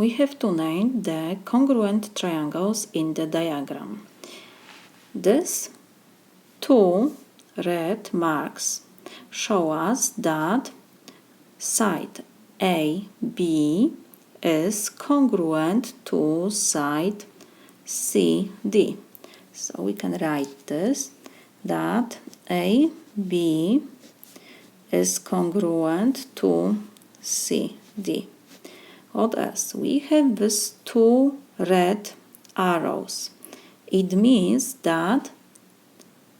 we have to name the congruent triangles in the diagram. These two red marks show us that side AB is congruent to side CD. So we can write this, that AB is congruent to CD. What else? We have these two red arrows. It means that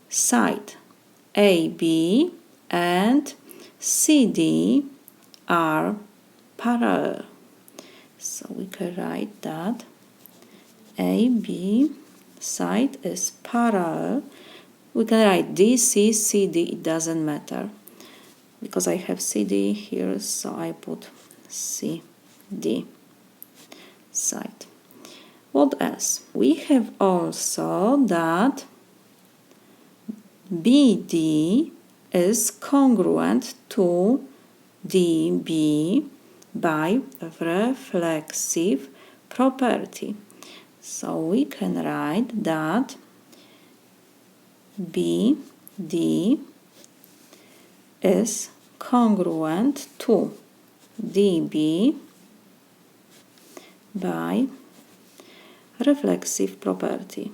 side AB and CD are parallel. So we can write that AB side is parallel. We can write DC, CD, it doesn't matter. Because I have CD here, so I put CD side. What else? We have also that BD is congruent to DB by reflexive property. So we can write that BD is congruent to DB by reflexive property.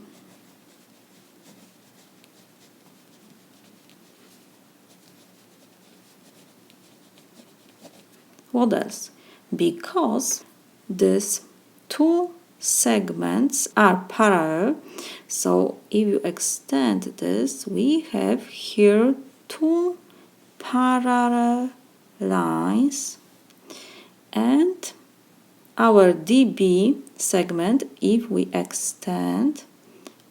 What else? Because these two segments are parallel, so if you extend this, we have here two parallel lines, and our DB segment, if we extend,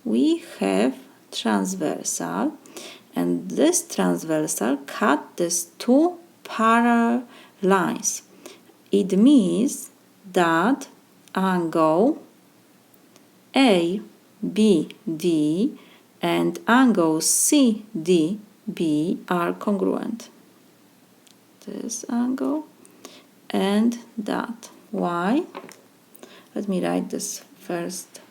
we have transversal, and this transversal cut these two parallel lines. It means that angle ABD and angle CDB are congruent. This angle and that. Why? Let me write this first.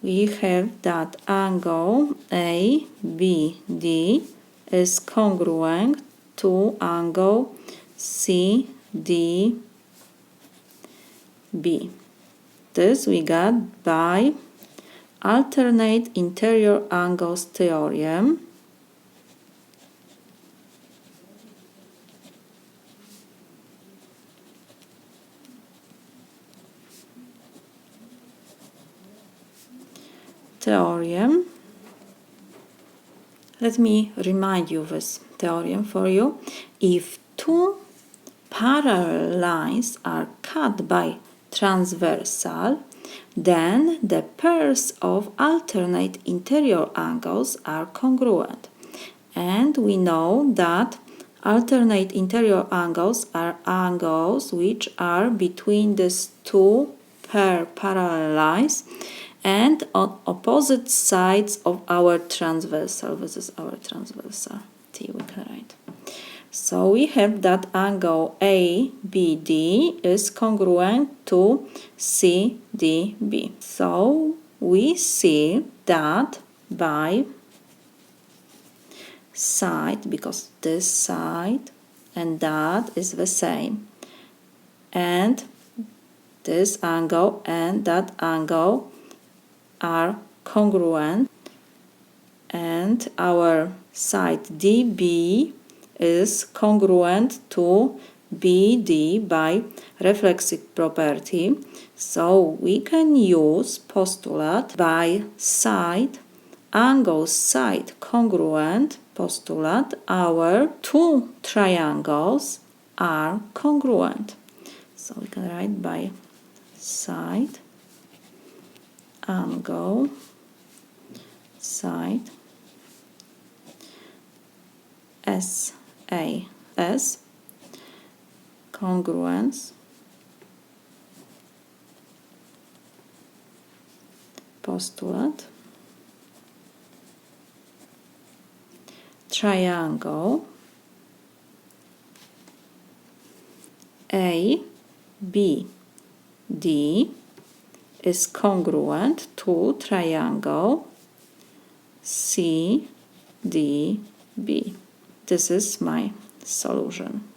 We have that angle ABD is congruent to angle CDB. This we got by alternate interior angles theorem. Let me remind you this theorem for you. If two parallel lines are cut by transversal, then the pairs of alternate interior angles are congruent. And we know that alternate interior angles are angles which are between these two parallel lines and on opposite sides of our transversal. This is our transversal T, we can write. So we have that angle ABD is congruent to CDB. So we see that by side, because this side and that is the same, and this angle and that angle are congruent, and our side DB is congruent to BD by reflexive property. So we can use postulate by side, angle side congruent postulate. Our two triangles are congruent. So we can write by side, angle, side, SAS, congruence, postulate, triangle A, B, is congruent to triangle CDB. This is my solution.